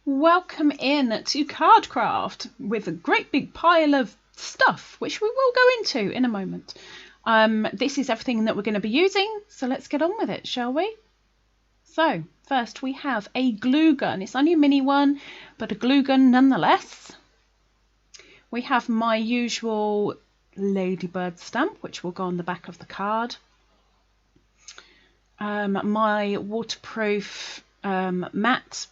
Welcome in to Cardcraft with a great big pile of stuff, which we will go into in a moment. This is everything that we're going to be using, so let's get on with it, shall we? So, first we have a glue gun. It's only a mini one, but a glue gun nonetheless. We have my usual ladybird stamp, which will go on the back of the card. My waterproof matte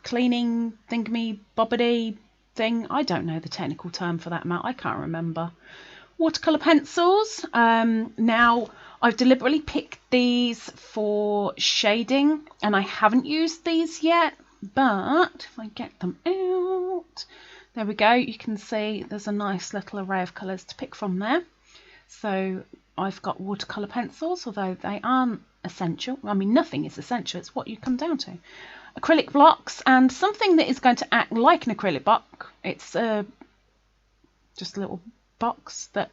cleaning thingy bobbity thing. I don't know the technical term for that matte. I can't remember. Watercolor pencils. Now I've deliberately picked these for shading and I haven't used these yet, but if I get them out, there we go. You can see there's a nice little array of colours to pick from there. So I've got watercolor pencils, although they aren't essential. I mean, nothing is essential. It's what you come down to. Acrylic blocks and something that is going to act like an acrylic block. It's just a little box that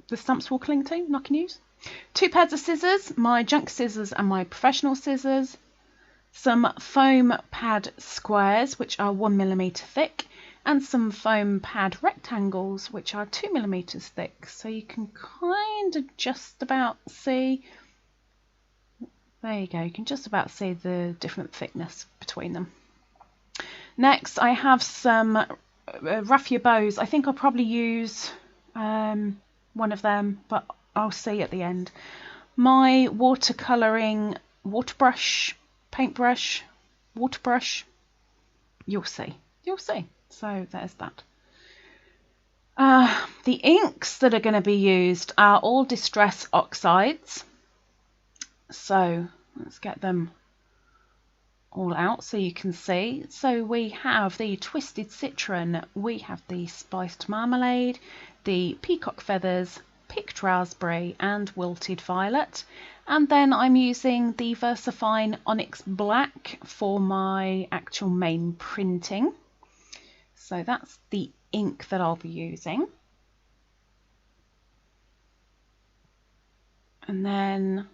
the stamps will cling to and I can use. 2 pairs of scissors, my junk scissors and my professional scissors. Some foam pad squares, which are 1mm thick, and some foam pad rectangles, which are 2mm thick. So you can kind of just about see. There you go, you can just about see the different thickness between them. Next, I have some raffia bows. I think I'll probably use one of them, but I'll see at the end. My watercolouring waterbrush, paintbrush, waterbrush. You'll see. You'll see. So there's that. The inks that are going to be used are all Distress Oxides. So let's get them all out so you can see. So we have the Twisted Citron, we have the Spiced Marmalade, the Peacock Feathers, Picked Raspberry and Wilted Violet. And then I'm using the VersaFine Onyx Black for my actual main printing. So that's the ink that I'll be using. And then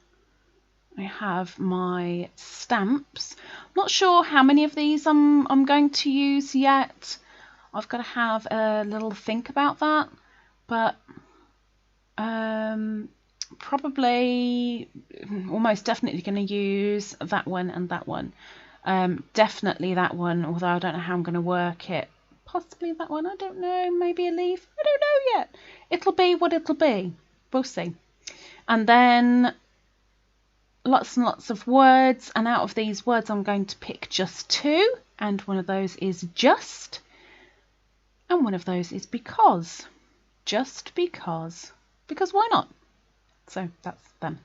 I have my stamps. I'm not sure how many of these I'm going to use yet. I've got to have a little think about that. But probably almost definitely going to use that one and that one. Definitely that one, although I don't know how I'm going to work it. Possibly that one, I don't know, maybe a leaf, I don't know yet. It'll be what it'll be, we'll see. And then lots and lots of words, and out of these words I'm going to pick just 2, and one of those is just, and one of those is because. Just because why not? So that's them.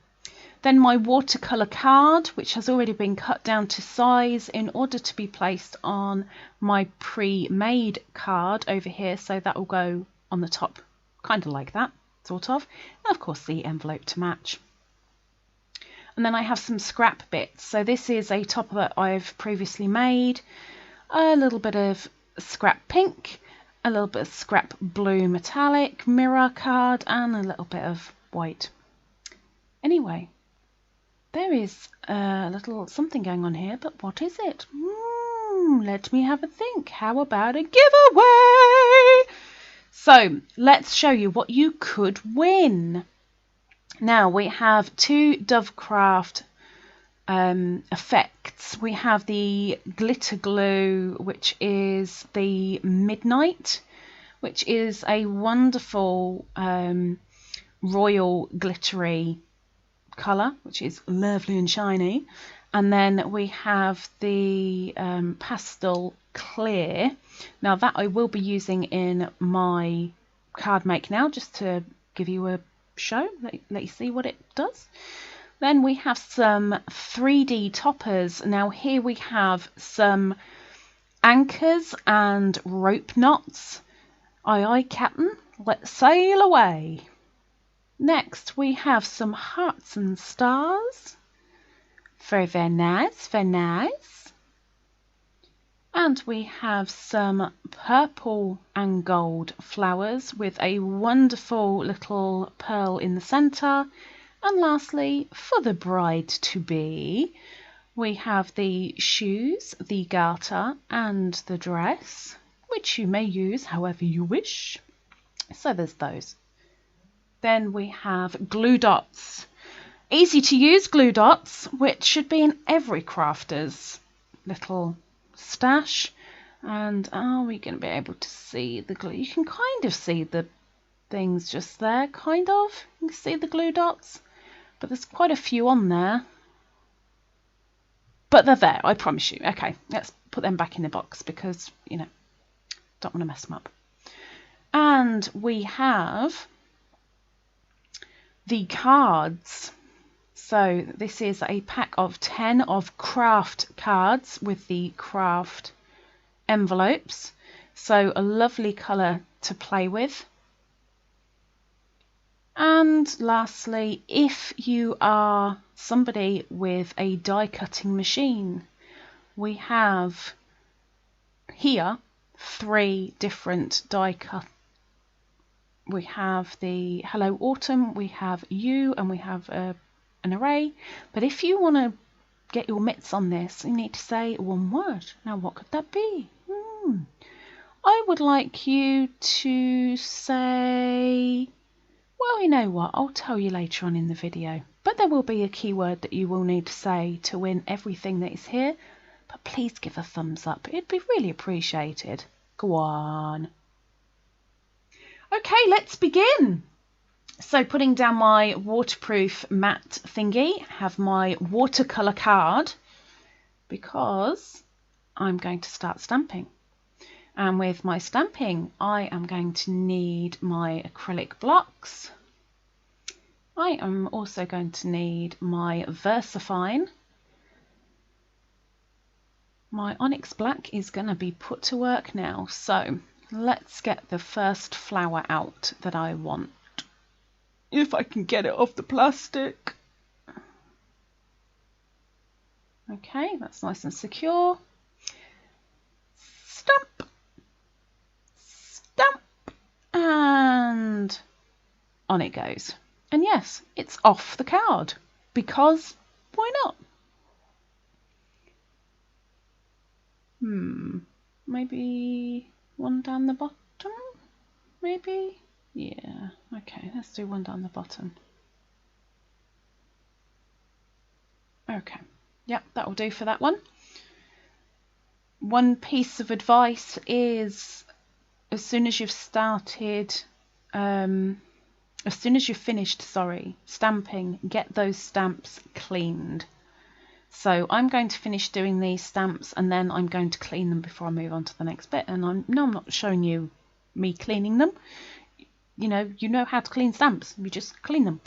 Then my watercolour card, which has already been cut down to size in order to be placed on my pre-made card over here. So that will go on the top, kind of like that, sort of. And of course the envelope to match. And then I have some scrap bits. So this is a topper that I've previously made. A little bit of scrap pink, a little bit of scrap blue metallic mirror card, and a little bit of white. Anyway, there is a little something going on here, but what is it? Let me have a think. How about a giveaway? So let's show you what you could win. Now we have 2 Dovecraft effects. We have the glitter glue, which is the Midnight, which is a wonderful royal glittery colour, which is lovely and shiny. And then we have the pastel clear. Now that I will be using in my card make now, just to give you a show, let you see what it does. Then we have some 3D toppers. Now here we have some anchors and rope knots. Aye aye captain, let's sail away. Next we have some hearts and stars. Very, very nice, very nice. And we have some purple and gold flowers with a wonderful little pearl in the centre. And lastly, for the bride-to-be, We have the shoes, the garter and the dress, which you may use however you wish. So there's those. Then we have glue dots. Easy to use glue dots, which should be in every crafter's little stash. And are we going to be able to see the glue? You can kind of see the things just there, kind of. You can see the glue dots, but there's quite a few on there. But they're there, I promise you. Okay, let's put them back in the box because, you know, don't want to mess them up. And we have the cards. So this is a pack of 10 of craft cards with the craft envelopes. So a lovely colour to play with. And lastly, if you are somebody with a die cutting machine, we have here 3 different die cut. We have the Hello Autumn, we have You, and we have an array. But if you want to get your mitts on this, you need to say one word. Now what could that be? I would like you to say, well, you know what, I'll tell you later on in the video. But there will be a keyword that you will need to say to win everything that is here. But please give a thumbs up. It'd be really appreciated. Go on. Okay, let's begin. So putting down my waterproof matte thingy, have my watercolour card because I'm going to start stamping. And with my stamping, I am going to need my acrylic blocks. I am also going to need my VersaFine. My Onyx Black is going to be put to work now. So let's get the first flower out that I want. If I can get it off the plastic. Okay, that's nice and secure. Stamp. Stamp. And on it goes. And yes, it's off the card. Because why not? Maybe one down the bottom? Maybe? Yeah, okay, let's do one down the bottom. Okay, yep, that will do for that one. One piece of advice is as soon as you've finished stamping, get those stamps cleaned. So I'm going to finish doing these stamps and then I'm going to clean them before I move on to the next bit. And I'm not showing you me cleaning them. You know how to clean stamps. You just clean them.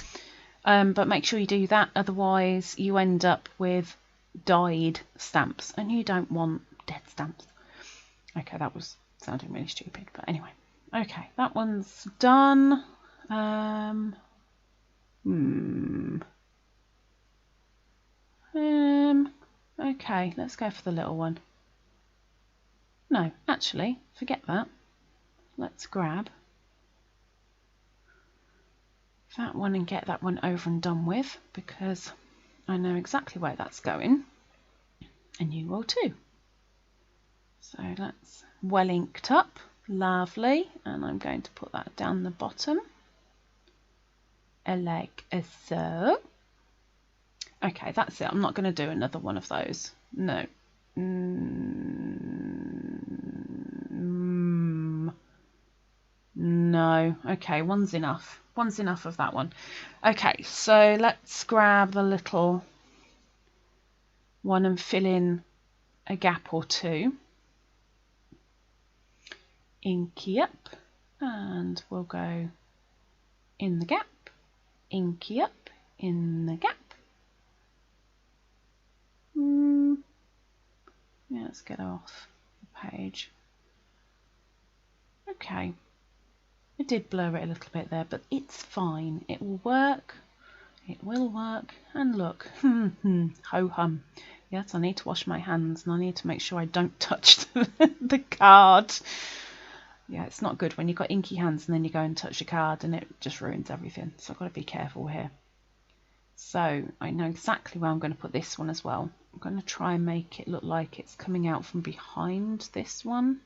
But make sure you do that. Otherwise, you end up with dyed stamps. And you don't want dead stamps. Okay, that was sounding really stupid. But anyway. Okay, that one's done. Okay, let's go for the little one. No, actually, forget that. Let's grab that one and get that one over and done with, because I know exactly where that's going and you will too. So that's well inked up, lovely, and I'm going to put that down the bottom like so. Okay, that's it. I'm not going to do another one of those. No. No. Okay, one's enough. One's enough of that one. Okay, so let's grab the little one and fill in a gap or two. Inky up, and we'll go in the gap, inky up, in the gap. Yeah, let's get off the page. Okay, I did blur it a little bit there, but it's fine. It will work. It will work. And look, ho hum. Yes, I need to wash my hands and I need to make sure I don't touch the card. Yeah, it's not good when you've got inky hands and then you go and touch the card and it just ruins everything. So I've got to be careful here. So I know exactly where I'm going to put this one as well. I'm going to try and make it look like it's coming out from behind this one.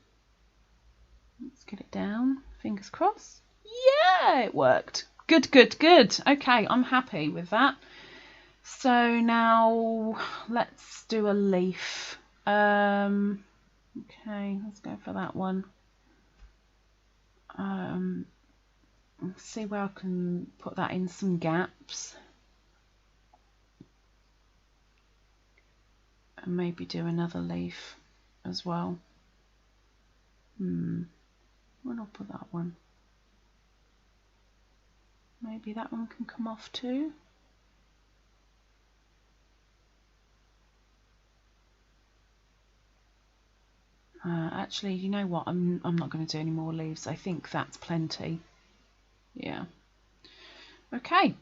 Let's get it down. Fingers crossed. Yeah, it worked. Good, good, good. Okay, I'm happy with that. So now let's do a leaf. Okay, let's go for that one. Let's see where I can put that in some gaps. And maybe do another leaf as well. Where I'll put that one? Maybe that one can come off too. Actually, you know what? I'm not going to do any more leaves. I think that's plenty. Yeah. Okay.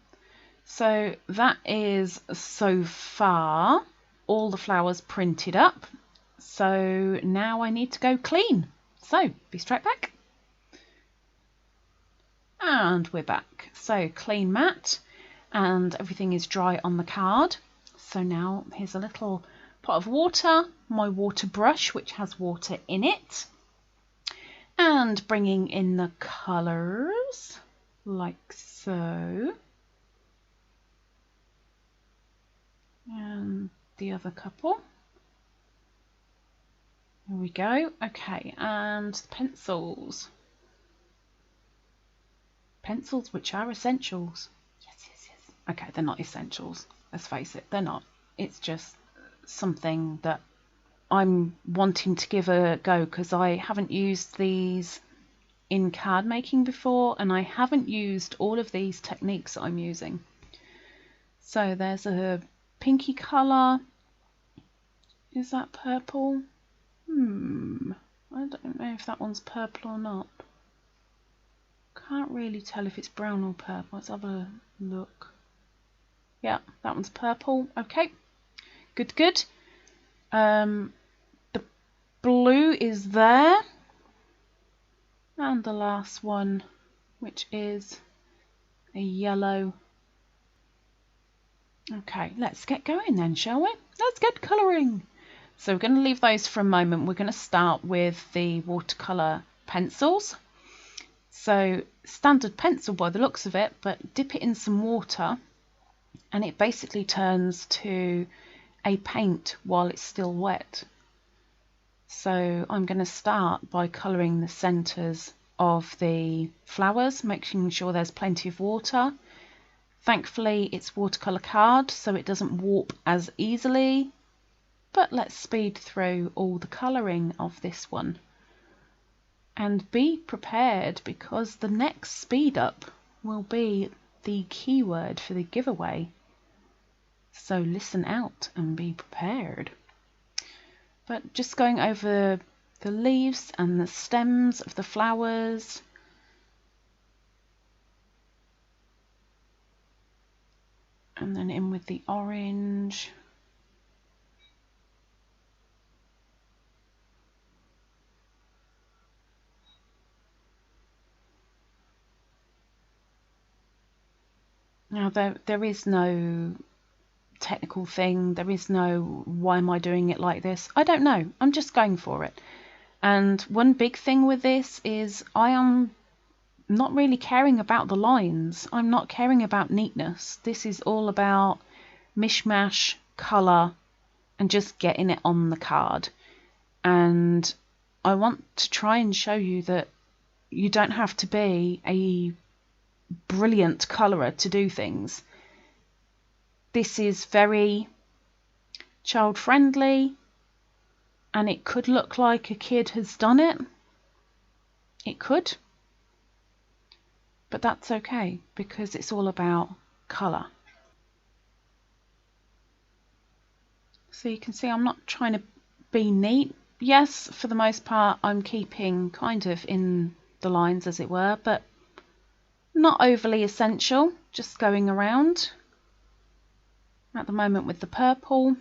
So that is so far all the flowers printed up. So now I need to go clean. So be straight back. And we're back. So clean mat, and everything is dry on the card. So now here's a little pot of water, my water brush which has water in it, and bringing in the colours like so, and the other couple. Here we go. Okay, and pencils which are essentials. Yes. Okay, they're not essentials, let's face it, they're not. It's just something that I'm wanting to give a go because I haven't used these in card making before, and I haven't used all of these techniques that I'm using. So there's a pinky colour. Is that purple? I don't know if that one's purple or not. Can't really tell if it's brown or purple. Let's have a look. Yeah, that one's purple. Okay, good, good. The blue is there, and the last one, which is a yellow. Okay, let's get going then, shall we? Let's get colouring. So we're going to leave those for a moment. We're going to start with the watercolour pencils. So standard pencil by the looks of it, but dip it in some water and it basically turns to a paint while it's still wet. So I'm going to start by colouring the centres of the flowers, making sure there's plenty of water. Thankfully it's watercolour card, so it doesn't warp as easily, but let's speed through all the colouring of this one. And be prepared, because the next speed up will be the keyword for the giveaway. So listen out and be prepared. But just going over the leaves and the stems of the flowers. And then in with the orange. Now there is no technical thing, there is no why am I doing it like this. I don't know, I'm just going for it. And one big thing with this is I am not really caring about the lines. I'm not caring about neatness. This is all about mishmash, colour, and just getting it on the card. And I want to try and show you that you don't have to be a brilliant colourer to do things. This is very child friendly, and it could look like a kid has done it. It could, but that's okay because it's all about colour. So you can see I'm not trying to be neat. Yes, for the most part I'm keeping kind of in the lines as it were, but not overly essential, just going around. At the moment with the purple,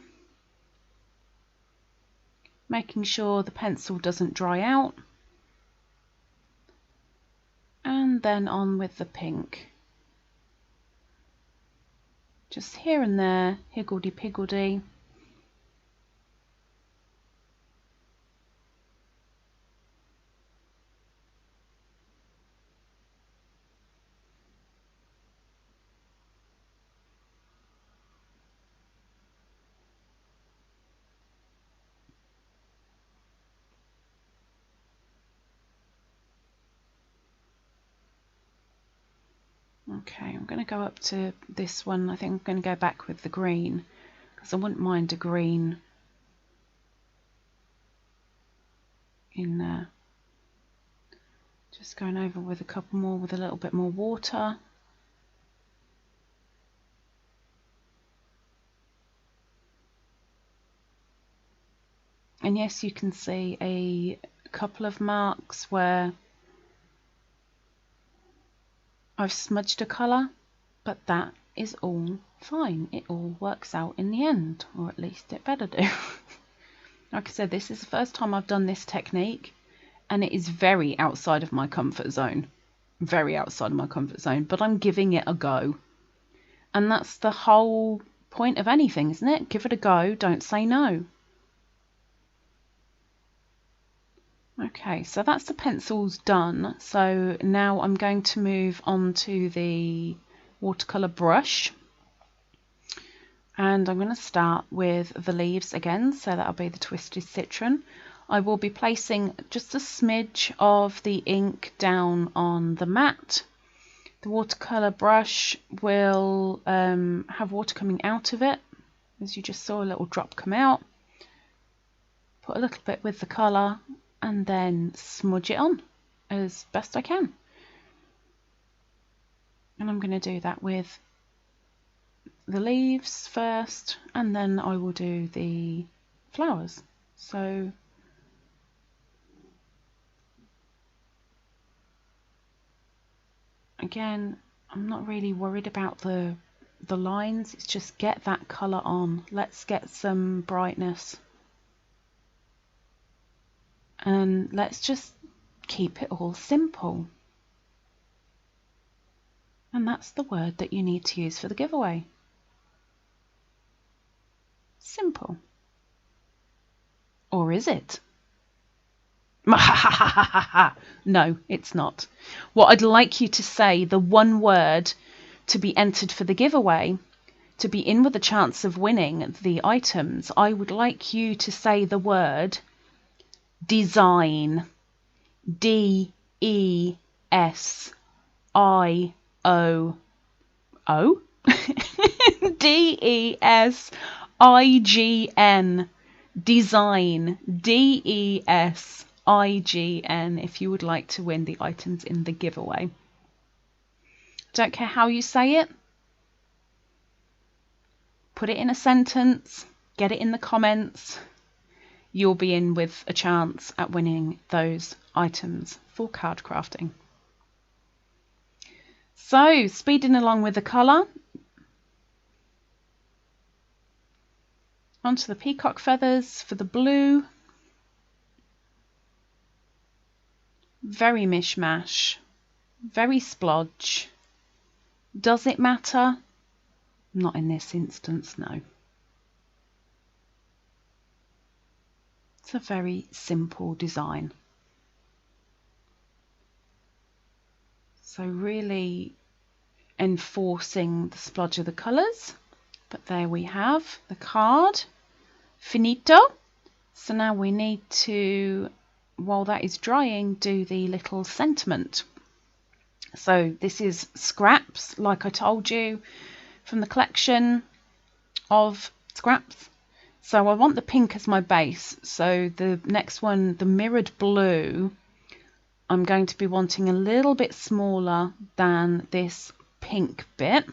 making sure the pencil doesn't dry out, and then on with the pink. just here and there, higgledy-piggledy. Okay, I'm going to go up to this one. I think I'm going to go back with the green because I wouldn't mind a green in there. Just going over with a couple more with a little bit more water. And yes, you can see a couple of marks where I've smudged a colour, but that is all fine. It all works out in the end, or at least it better do. Like I said, this is the first time I've done this technique, and it is very outside of my comfort zone. Very outside of my comfort zone, but I'm giving it a go. And that's the whole point of anything, isn't it? Give it a go, don't say no. Okay, so that's the pencils done. So now I'm going to move on to the watercolor brush. And I'm going to start with the leaves again, so that'll be the Twisted Citron. I will be placing just a smidge of the ink down on the mat. The watercolor brush will have water coming out of it, as you just saw a little drop come out. Put a little bit with the colour and then smudge it on as best I can. And I'm going to do that with the leaves first, and then I will do the flowers. So again, I'm not really worried about the lines, it's just get that colour on. Let's get some brightness. And let's just keep it all simple. And that's the word that you need to use for the giveaway. Simple. Or is it? No, it's not. What I'd like you to say, the one word to be entered for the giveaway, to be in with a chance of winning the items, I would like you to say the word design. D-E-S-I-O-O D-E-S-I-G-N. Design. D-E-S-I-G-N if you would like to win the items in the giveaway. Don't care how you say it. Put it in a sentence. Get it in the comments. You'll be in with a chance at winning those items for card crafting. So, speeding along with the colour. Onto the peacock feathers for the blue. Very mishmash. Very splodge. Does it matter? Not in this instance, no. It's a very simple design. So really enforcing the splodge of the colours. But there we have the card. Finito. So now we need to, while that is drying, do the little sentiment. So this is scraps, like I told you, from the collection of scraps. So I want the pink as my base. So the next one, the mirrored blue, I'm going to be wanting a little bit smaller than this pink bit.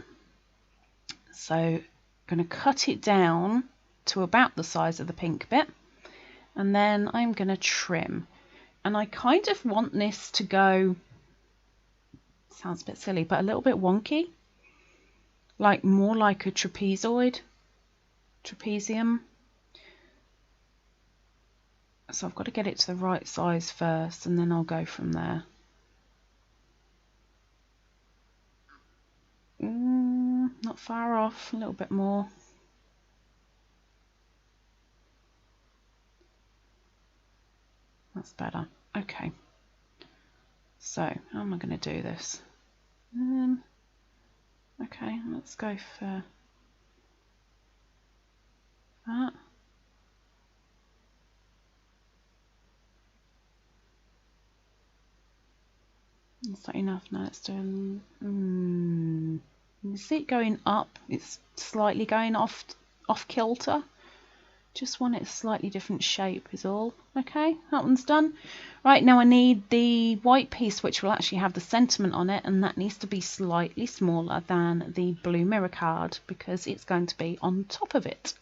So I'm going to cut it down to about the size of the pink bit. And then I'm going to trim. And I kind of want this to go, sounds a bit silly, but a little bit wonky. Like more like a trapezium. So I've got to get it to the right size first, and then I'll go from there. Not far off, a little bit more. That's better. Okay. So, how am I going to do this? Okay, let's go for that. Is that enough? No, let's do. You see it going up? It's slightly going off kilter. Just want it a slightly different shape is all. Okay, that one's done. Right, now I need the white piece which will actually have the sentiment on it, and that needs to be slightly smaller than the blue mirror card because it's going to be on top of it.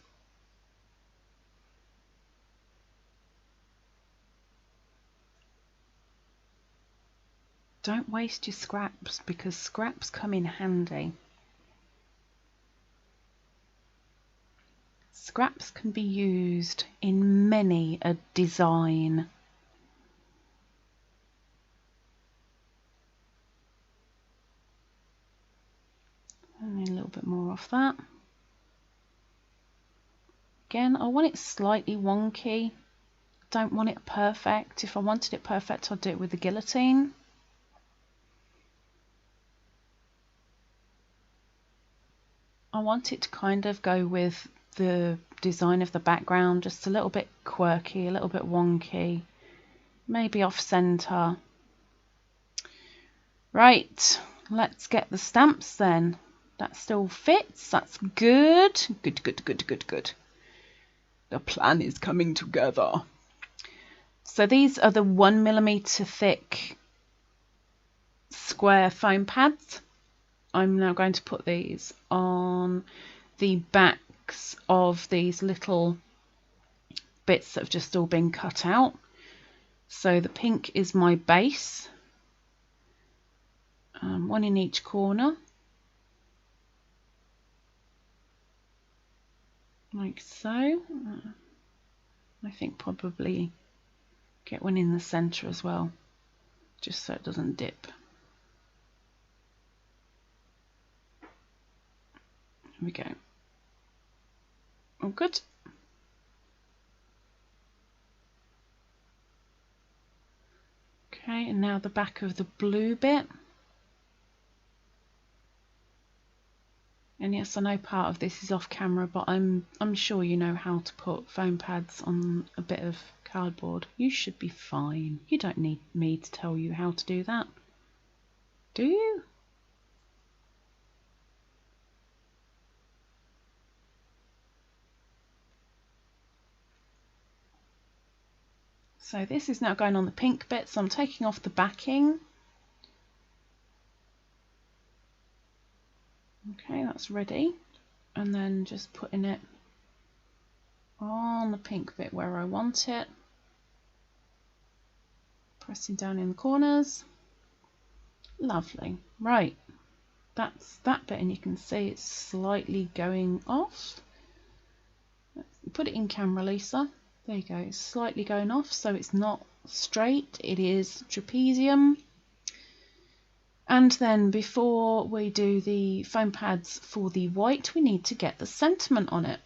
Don't waste your scraps because scraps come in handy. Scraps can be used in many a design. And a little bit more off that. Again, I want it slightly wonky. Don't want it perfect. If I wanted it perfect, I'd do it with the guillotine. I want it to kind of go with the design of the background, just a little bit quirky, a little bit wonky, maybe off center. Right, let's get the stamps then. That still fits, that's good. Good. The plan is coming together. So these are the 1mm thick square foam pads. I'm now going to put these on the backs of these little bits that have just all been cut out. So the pink is my base, one in each corner, like so. I think probably get one in the center as well, just so it doesn't dip. Here we go. All good. Okay, and now the back of the blue bit. And yes, I know part of this is off camera, but I'm sure you know how to put foam pads on a bit of cardboard. You should be fine. You don't need me to tell you how to do that. Do you? So this is now going on the pink bit, so I'm taking off the backing. Okay, that's ready. And then just putting it on the pink bit where I want it. Pressing down in the corners. Lovely. Right, that's that bit, and you can see it's slightly going off. Let's put it in camera, Lisa. There you go, it's slightly going off, so it's not straight, it is trapezium. And then before we do the foam pads for the white, we need to get the sentiment on it.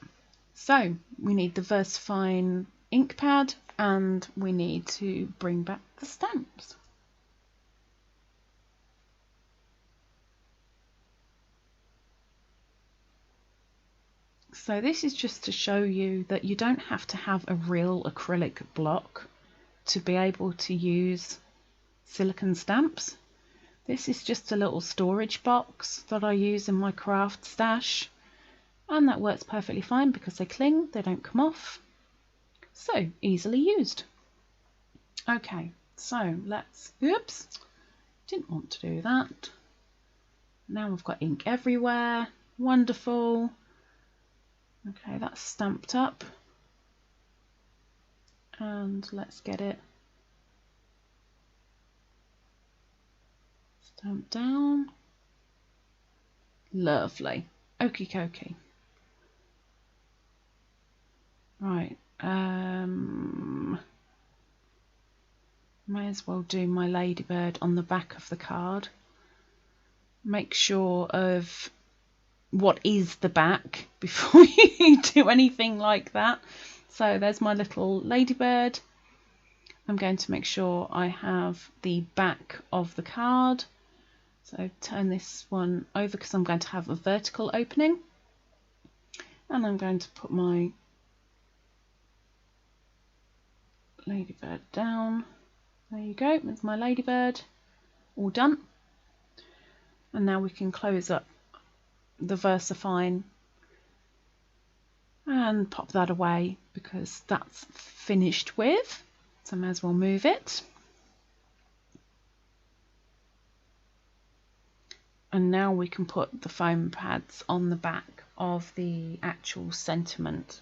So we need the VersaFine ink pad, and we need to bring back the stamps. So this is just to show you that you don't have to have a real acrylic block to be able to use silicone stamps. This is just a little storage box that I use in my craft stash, and that works perfectly fine because they cling, they don't come off. So easily used. Okay, so let's, oops, didn't want to do that. Now we've got ink everywhere, wonderful. Okay, that's stamped up, and let's get it stamped down. Lovely. Okie dokie. Right, may as well do my ladybird on the back of the card. Make sure of what is the back before you do anything like that. So there's my little ladybird. I'm going to make sure I have the back of the card. So turn this one over because I'm going to have a vertical opening. And I'm going to put my ladybird down. There you go, there's my ladybird, all done. And now we can close up the VersaFine and pop that away because that's finished with. So I may as well move it. And now we can put the foam pads on the back of the actual sentiment.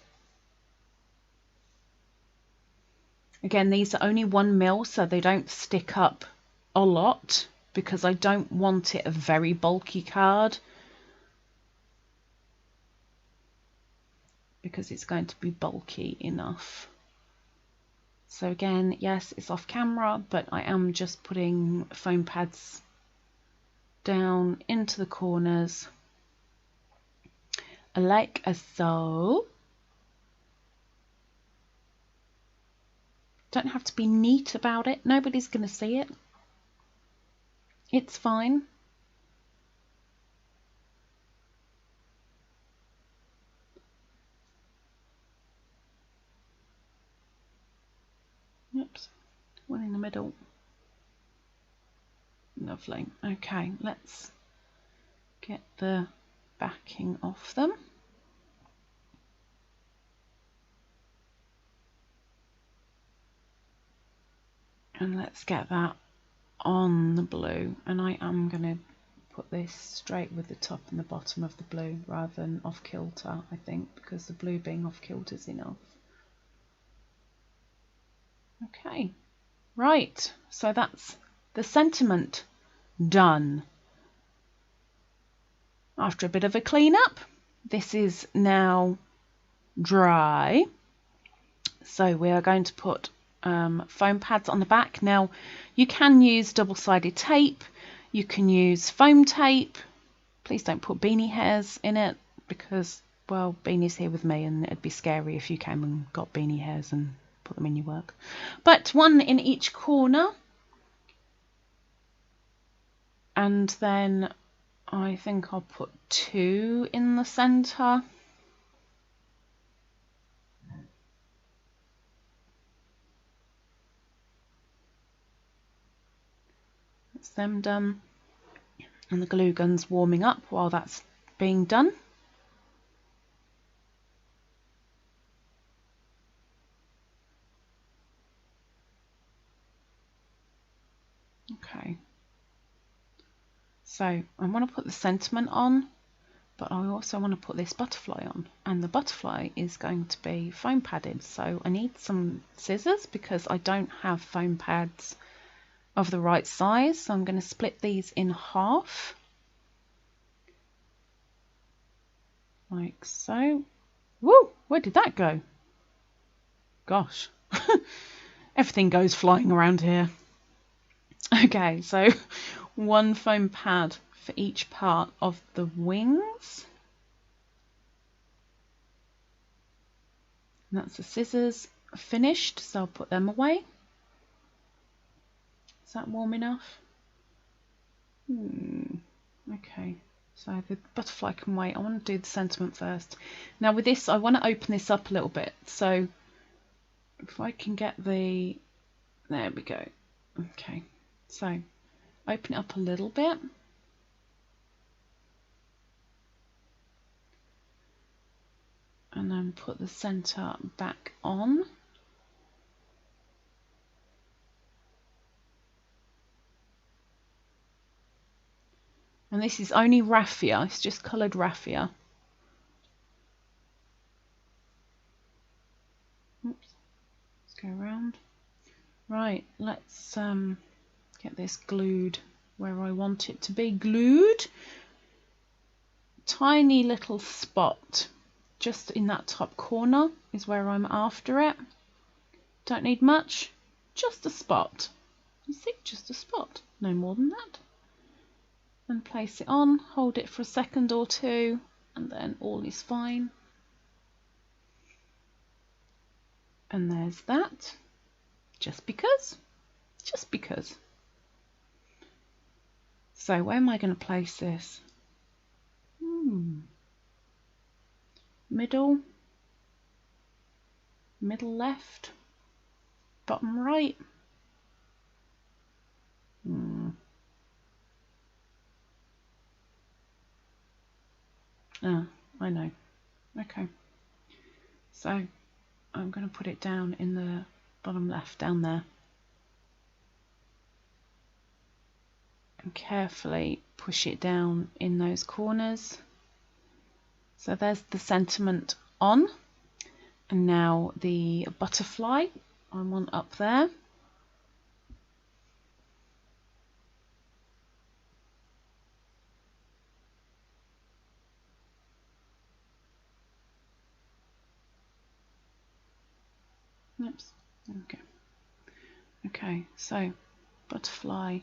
Again, these are only 1mm, so they don't stick up a lot because I don't want it a very bulky card, because it's going to be bulky enough. So again, yes, it's off camera, but I am just putting foam pads down into the corners like so. Don't have to be neat about it. Nobody's going to see it. It's fine. Oops, one in the middle. Lovely. Okay, let's get the backing off them. And let's get that on the blue. And I am going to put this straight with the top and the bottom of the blue rather than off kilter, I think, because the blue being off kilter is enough. Okay, right, so that's the sentiment done. After a bit of a clean up, this is now dry. So we are going to put foam pads on the back. Now you can use double-sided tape, you can use foam tape. Please don't put beanie hairs in it because, well, Beanie's here with me and it'd be scary if you came and got beanie hairs and put them in your work. But one in each corner, and then I think I'll put 2 in the center. That's them done, and the glue gun's warming up while that's being done. Okay, so I want to put the sentiment on, but I also want to put this butterfly on, and the butterfly is going to be foam padded, so I need some scissors because I don't have foam pads of the right size, so I'm going to split these in half like so. Woo, where did that go? Gosh, everything goes flying around here. Okay, so 1 foam pad for each part of the wings. And that's the scissors finished, so I'll put them away. Is that warm enough? Okay, so the butterfly can wait. I want to do the sentiment first. Now with this, I want to open this up a little bit. So if I can get the, there we go. Okay, so open it up a little bit. And then put the center back on. And this is only raffia, it's just coloured raffia. Oops, let's go around. Right, let's get this glued where I want it to be glued. Tiny little spot just in that top corner is where I'm after it. Don't need much, just a spot. You see, just a spot, no more than that. And place it on, hold it for a second or two, and then all is fine. And there's that, just because. So where am I going to place this? Middle left, bottom right. I know. Okay. So I'm going to put it down in the bottom left, down there. And carefully push it down in those corners. So there's the sentiment on. And now the butterfly, I want up there. Oops, there we go. Okay, so butterfly.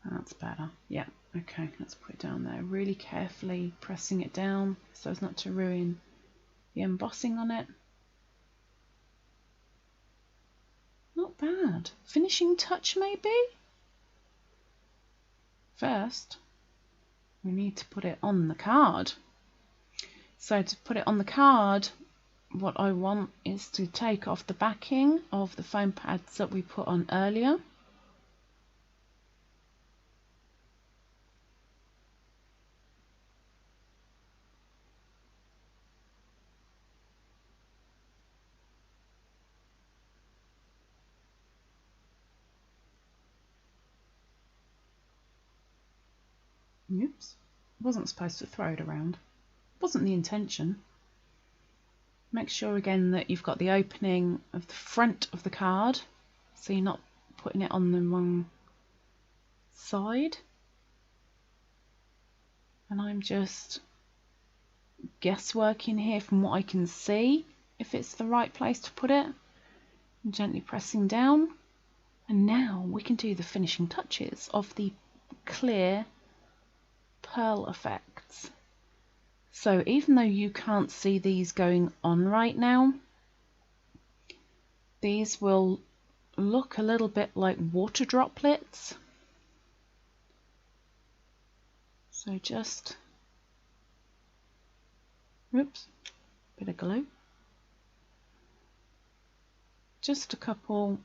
That's better. Yeah, okay, let's put it down there. Really carefully pressing it down so as not to ruin the embossing on it. Not bad. Finishing touch maybe? First, we need to put it on the card. So to put it on the card, what I want is to take off the backing of the foam pads that we put on earlier. Oops, wasn't supposed to throw it around. Wasn't the intention. Make sure again that you've got the opening of the front of the card, so you're not putting it on the wrong side. And I'm just guessworking here from what I can see if it's the right place to put it. I'm gently pressing down, and now we can do the finishing touches of the clear pearl effects. So even though you can't see these going on right now, these will look a little bit like water droplets. So just, oops, bit of glue. Just a couple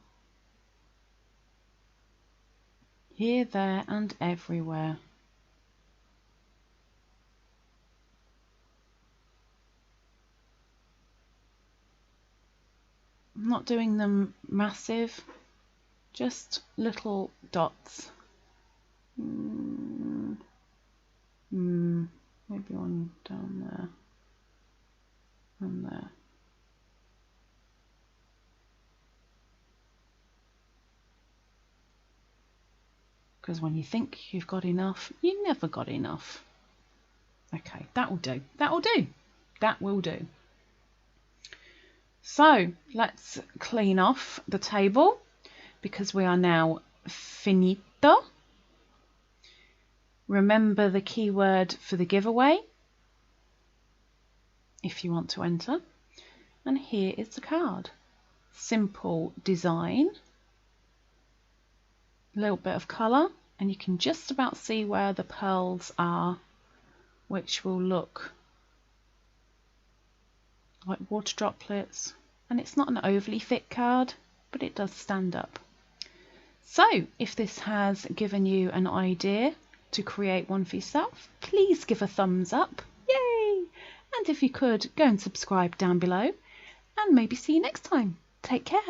here, there and everywhere. I'm not doing them massive, just little dots. Maybe one down there and there. Because when you think you've got enough, you never got enough. Okay, that will do. That will do. That will do. So let's clean off the table because we are now finito. Remember the keyword for the giveaway if you want to enter. And here is the card. Simple design, a little bit of colour, and you can just about see where the pearls are, which will look like water droplets. And it's not an overly thick card, but it does stand up. So if this has given you an idea to create one for yourself, please give a thumbs up. Yay! And if you could, go and subscribe down below, and maybe see you next time. Take care.